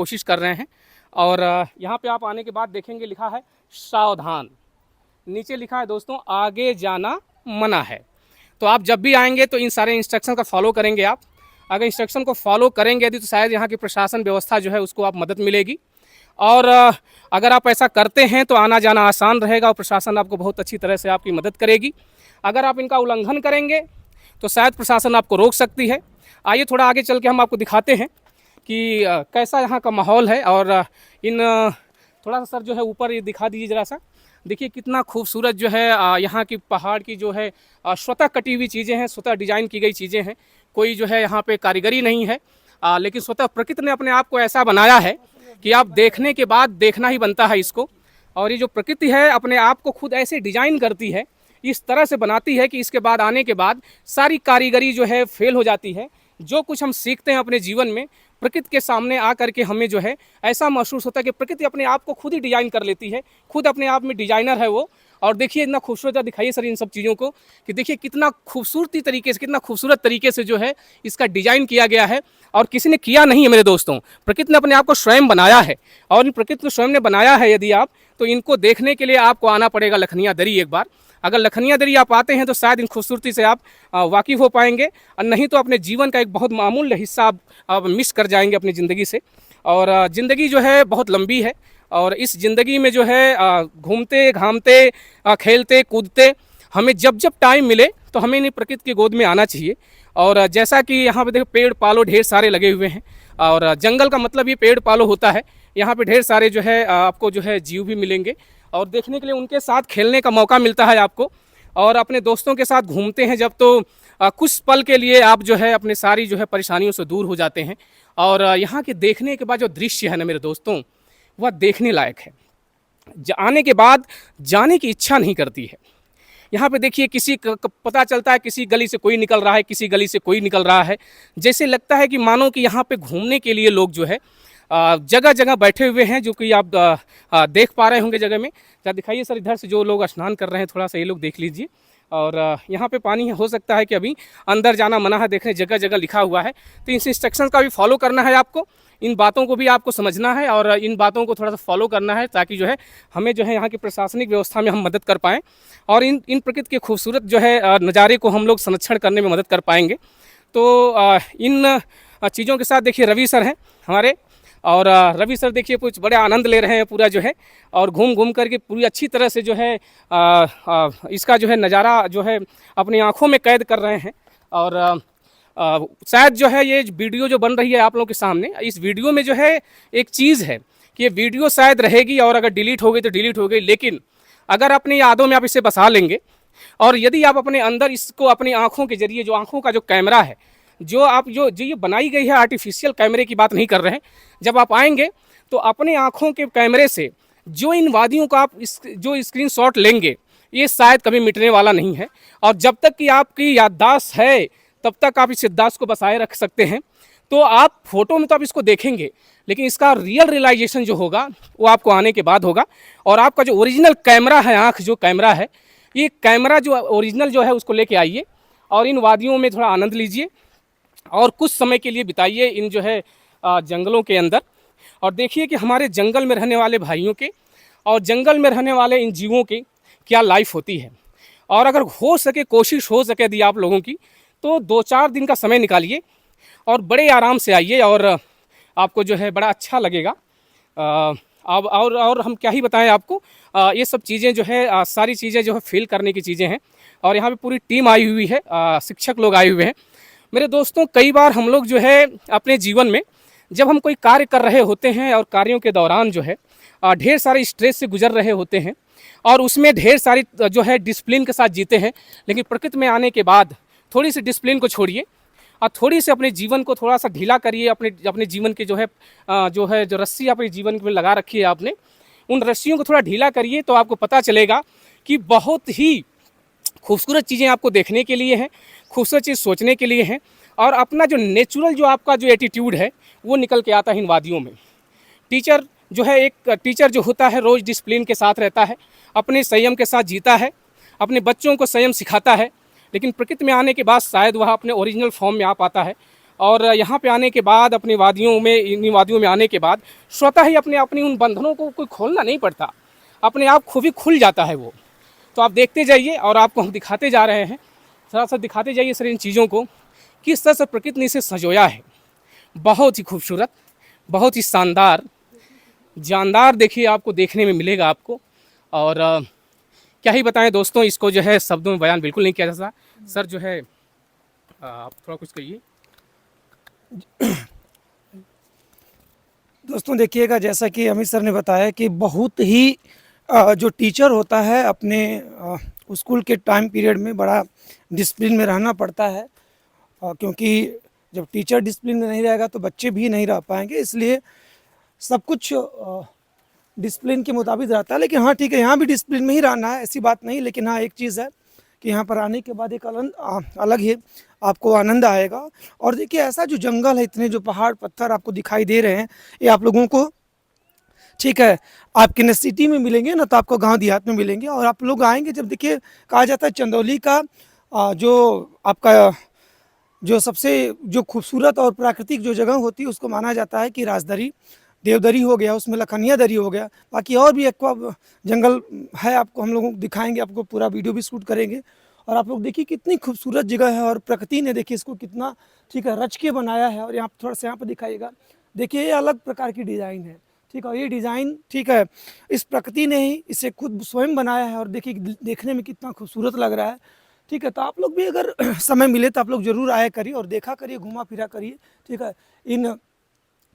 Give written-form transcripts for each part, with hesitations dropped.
कोशिश कर रहे हैं। और यहाँ पे आप आने के बाद देखेंगे लिखा है सावधान, नीचे लिखा है दोस्तों आगे जाना मना है। तो आप जब भी आएंगे तो इन सारे इंस्ट्रक्शन का फॉलो करेंगे। आप अगर इंस्ट्रक्शन को फॉलो करेंगे यदि तो शायद यहाँ की प्रशासन व्यवस्था जो है उसको आप मदद मिलेगी। और अगर आप ऐसा करते हैं तो आना जाना आसान रहेगा और प्रशासन आपको बहुत अच्छी तरह से आपकी मदद करेगी। अगर आप इनका उल्लंघन करेंगे तो शायद प्रशासन आपको रोक सकती है। आइए थोड़ा आगे चल के हम आपको दिखाते हैं कि कैसा यहाँ का माहौल है। और इन थोड़ा सा सर जो है ऊपर ये दिखा दीजिए ज़रा सा। देखिए कितना खूबसूरत जो है यहाँ की पहाड़ की जो है स्वतः कटी हुई चीज़ें हैं, स्वतः डिजाइन की गई चीज़ें हैं। कोई जो है यहाँ पे कारीगरी नहीं है, लेकिन स्वतः प्रकृति ने अपने आप को ऐसा बनाया है कि आप देखने के बाद देखना ही बनता है इसको। और ये जो प्रकृति है अपने आप को खुद ऐसे डिजाइन करती है, इस तरह से बनाती है कि इसके बाद आने के बाद सारी कारीगरी जो है फेल हो जाती है। जो कुछ हम सीखते हैं अपने जीवन में प्रकृति के सामने आ करके हमें जो है ऐसा महसूस होता है कि प्रकृति अपने आप को खुद ही डिजाइन कर लेती है, खुद अपने आप में डिजाइनर है वो। और देखिए इतना खूबसूरत दिखाइए सर इन सब चीज़ों को कि देखिए कितना खूबसूरती तरीके से, कितना खूबसूरत तरीके से जो है इसका डिजाइन किया गया है। और किसी ने किया नहीं है मेरे दोस्तों, प्रकृति ने अपने आप को स्वयं बनाया है। और इन प्रकृति को स्वयं ने बनाया है यदि आप, तो इनको देखने के लिए आपको आना पड़ेगा लखनिया दरी एक बार। अगर लखनिया दरी आप आते हैं तो शायद इन खूबसूरती से आप वाकिफ़ हो पाएंगे, और नहीं तो अपने जीवन का एक बहुत मामूल हिस्सा आप मिस कर जाएंगे अपनी ज़िंदगी से। और ज़िंदगी जो है बहुत लंबी है, और इस ज़िंदगी में जो है घूमते घामते खेलते कूदते हमें जब जब टाइम मिले तो हमें इन प्रकृति की गोद में आना चाहिए। और जैसा कि यहाँ पे देखो पेड़ पालो ढेर सारे लगे हुए हैं, और जंगल का मतलब ये पेड़ पालो होता है। यहाँ पे ढेर सारे जो है आपको जो है जीव भी मिलेंगे, और देखने के लिए उनके साथ खेलने का मौका मिलता है आपको। और अपने दोस्तों के साथ घूमते हैं जब, तो कुछ पल के लिए आप जो है अपने सारी जो है परेशानियों से दूर हो जाते हैं। और यहाँ के देखने के बाद जो दृश्य है ना मेरे दोस्तों, वह देखने लायक है। आने के बाद जाने की इच्छा नहीं करती है। यहाँ पे देखिए किसी पता चलता है किसी गली से कोई निकल रहा है, किसी गली से कोई निकल रहा है। जैसे लगता है कि मानो कि यहाँ पे घूमने के लिए लोग जो है जगह जगह बैठे हुए हैं, जो कि आप देख पा रहे होंगे जगह में। क्या दिखाइए सर इधर से जो लोग स्नान कर रहे हैं, थोड़ा सा ये लोग देख लीजिए। और यहाँ पे पानी हो सकता है कि अभी अंदर जाना मना है, देख रहे जगह जगह लिखा हुआ है। तो इन इंस्ट्रक्शन का भी फॉलो करना है आपको, इन बातों को भी आपको समझना है और इन बातों को थोड़ा सा फॉलो करना है, ताकि जो है हमें जो है यहाँ की प्रशासनिक व्यवस्था में हम मदद कर पाएँ, और इन प्रकृति के खूबसूरत जो है नज़ारे को हम लोग संरक्षण करने में मदद कर पाएंगे। तो इन चीज़ों के साथ देखिए रवि सर हैं हमारे, और रवि सर देखिए कुछ बड़े आनंद ले रहे हैं पूरा जो है, और घूम घूम करके पूरी अच्छी तरह से जो है इसका जो है नज़ारा जो है अपनी आँखों में कैद कर रहे हैं। और शायद जो है ये वीडियो जो बन रही है आप लोगों के सामने, इस वीडियो में जो है एक चीज़ है कि ये वीडियो शायद रहेगी, और अगर डिलीट हो गई तो डिलीट हो गई, लेकिन अगर अपनी यादों में आप इसे बसा लेंगे, और यदि आप अपने अंदर इसको अपनी आँखों के जरिए, जो आँखों का जो कैमरा है, जो आप जो ये बनाई गई है आर्टिफिशियल कैमरे की बात नहीं कर रहे हैं, जब आप आएंगे तो अपने आँखों के कैमरे से जो इन वादियों का आप जो स्क्रीनशॉट लेंगे, ये शायद कभी मिटने वाला नहीं है। और जब तक कि आपकी याददाश्त है तब तक आप इस याददाश्त को बसाए रख सकते हैं। तो आप फोटो में तो आप इसको देखेंगे, लेकिन इसका रियल रियलाइजेशन जो होगा वो आपको आने के बाद होगा। और आपका जो ओरिजिनल कैमरा है, आँख जो कैमरा है, ये कैमरा जो ओरिजिनल जो है उसको लेके आइए, और इन वादियों में थोड़ा आनंद लीजिए, और कुछ समय के लिए बिताइए इन जो है जंगलों के अंदर, और देखिए कि हमारे जंगल में रहने वाले भाइयों के और जंगल में रहने वाले इन जीवों की क्या लाइफ होती है। और अगर हो सके, कोशिश हो सके यदि आप लोगों की, तो 2-4 दिन का समय निकालिए और बड़े आराम से आइए, और आपको जो है बड़ा अच्छा लगेगा। अब और हम क्या ही बताएं आपको, ये सब चीज़ें जो है सारी चीज़ें जो है फील करने की चीज़ें हैं। और यहाँ पे पूरी टीम आई हुई है, शिक्षक लोग आए हुए हैं। मेरे दोस्तों कई बार हम लोग जो है अपने जीवन में जब हम कोई कार्य कर रहे होते हैं, और कार्यों के दौरान जो है ढेर सारे स्ट्रेस से गुजर रहे होते हैं, और उसमें ढेर सारी जो है डिसिप्लिन के साथ जीते हैं। लेकिन प्रकृति में आने के बाद थोड़ी सी डिसिप्लिन को छोड़िए, और थोड़ी सी अपने जीवन को थोड़ा सा ढीला करिए। अपने जीवन के जो रस्सी अपने जीवन में लगा रखी है आपने, उन रस्सियों को थोड़ा ढीला करिए, तो आपको पता चलेगा कि बहुत ही खूबसूरत चीज़ें आपको देखने के लिए हैं, खूबसूरत चीज़ सोचने के लिए हैं। और अपना जो नेचुरल जो आपका जो एटीट्यूड है वो निकल के आता है इन वादियों में। टीचर जो है, एक टीचर जो होता है रोज़ डिसिप्लिन के साथ रहता है, अपने संयम के साथ जीता है, अपने बच्चों को संयम सिखाता है। लेकिन प्रकृति में आने के बाद शायद वह अपने ओरिजिनल फॉर्म में आ पाता है। और यहाँ पे आने के बाद अपनी वादियों में, इन वादियों में आने के बाद स्वतः ही अपनी उन बंधनों को कोई खोलना नहीं पड़ता, अपने आप खुद खुल जाता है वो। तो आप देखते जाइए और आपको हम दिखाते जा रहे हैं, थोड़ा सा दिखाते जाइए सर इन चीज़ों को, किस तरह से प्रकृति ने इसे संजोया है। बहुत ही खूबसूरत, बहुत ही शानदार, जानदार देखिए आपको देखने में मिलेगा आपको। और क्या ही बताएं दोस्तों, इसको जो है शब्दों में बयान बिल्कुल नहीं किया जा सकता। सर जो है आप थोड़ा कुछ कहिए। दोस्तों देखिएगा, जैसा कि अमित सर ने बताया कि बहुत ही जो टीचर होता है अपने स्कूल के टाइम पीरियड में बड़ा डिसिप्लिन में रहना पड़ता है, क्योंकि जब टीचर डिसिप्लिन में नहीं रहेगा तो बच्चे भी नहीं रह पाएंगे। इसलिए सब कुछ डिसिप्लिन के मुताबिक रहता है। लेकिन हाँ ठीक है, यहाँ भी डिसिप्लिन में ही रहना है, ऐसी बात नहीं। लेकिन हाँ एक चीज़ है कि यहाँ पर आने के बाद एक अलग ही आपको आनंद आएगा। और देखिए ऐसा जो जंगल है, इतने जो पहाड़ पत्थर आपको दिखाई दे रहे हैं, ये आप लोगों को ठीक है आपके न सिटी में मिलेंगे ना तो आपको गांव देहात में मिलेंगे। और आप लोग आएंगे जब, देखिए कहा जाता है चंदौली का जो आपका जो सबसे जो खूबसूरत और प्राकृतिक जो जगह होती है उसको माना जाता है कि राजदरी, देवदरी हो गया, उसमें लखनिया दरी हो गया, बाकी और भी एक्वा जंगल है, आपको हम लोग दिखाएंगे, आपको पूरा वीडियो भी शूट करेंगे। और आप लोग देखिए कितनी खूबसूरत जगह है और प्रकृति ने देखिए इसको कितना ठीक है रच के बनाया है। और यहाँ थोड़ा सा यहाँ पर दिखाइएगा, देखिए ये अलग प्रकार की डिज़ाइन है, ठीक है। और ये डिज़ाइन ठीक है इस प्रकृति ने ही इसे खुद स्वयं बनाया है। और देखिए देखने में कितना खूबसूरत लग रहा है, ठीक है। तो आप लोग भी अगर समय मिले तो आप लोग ज़रूर आया करिए और देखा करिए, घुमा फिरा करिए, ठीक है, इन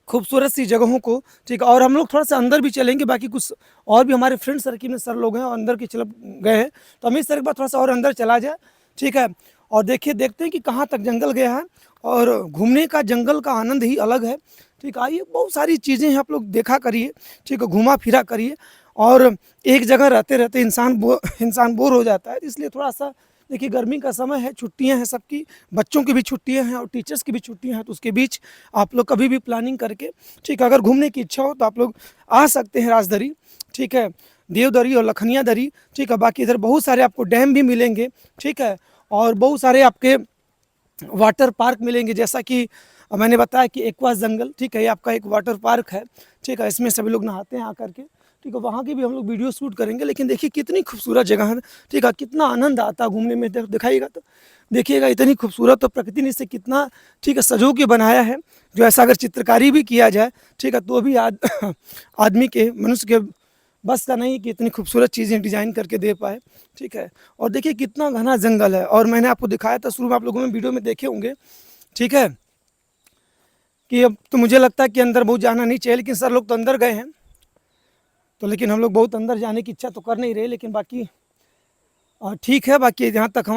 खूबसूरत सी जगहों को, ठीक है। और हम लोग थोड़ा सा अंदर भी चलेंगे, बाकी कुछ और भी हमारे फ्रेंड सर्किल में सर लोग हैं और अंदर की चल गए हैं, तो अमित सर एक बार थोड़ा सा और अंदर चला जाए, ठीक है। और देखिए देखते हैं कि कहाँ तक जंगल गया है। और घूमने का जंगल का आनंद ही अलग है, ठीक है। आइए, बहुत सारी चीज़ें हैं, आप लोग देखा करिए, ठीक है, घुमा फिरा करिए। और एक जगह रहते रहते इंसान बोर हो जाता है, इसलिए थोड़ा सा देखिए गर्मी का समय है, छुट्टियां हैं सबकी, बच्चों की भी छुट्टियां हैं और टीचर्स की भी छुट्टियां हैं, तो उसके बीच आप लोग कभी भी प्लानिंग करके, ठीक है, अगर घूमने की इच्छा हो तो आप लोग आ सकते हैं राजदरी, ठीक है, देवदरी और लखनिया दरी, ठीक है। बाकी इधर बहुत सारे आपको डैम भी मिलेंगे, ठीक है, और बहुत सारे आपके वाटर पार्क मिलेंगे, जैसा कि मैंने बताया कि एक्वा जंगल, ठीक है, ये आपका एक वाटर पार्क है, ठीक है, इसमें सभी लोग नहाते हैं आकर के, ठीक है। वहाँ की भी हम लोग वीडियो शूट करेंगे। लेकिन देखिए कितनी खूबसूरत जगह है, ठीक है, कितना आनंद आता है घूमने में, दिखाइएगा तो देखिएगा इतनी खूबसूरत, तो प्रकृति ने इसे कितना ठीक है सजो के बनाया है। जो ऐसा अगर चित्रकारी भी किया जाए, ठीक है, तो भी आदमी के, मनुष्य के बस का नहीं कि इतनी खूबसूरत चीज़ें डिज़ाइन करके दे पाए, ठीक है। और देखिए कितना घना जंगल है, और मैंने आपको दिखाया था शुरू में, आप लोगों ने वीडियो में देखे होंगे, ठीक है, कि अब तो मुझे लगता है कि अंदर बहुत जाना नहीं चाहिए, लेकिन सर लोग तो अंदर गए हैं, तो लेकिन हम लोग बहुत अंदर जाने की इच्छा तो कर नहीं रहे। लेकिन बाकी ठीक है, बाकी जहाँ तक हम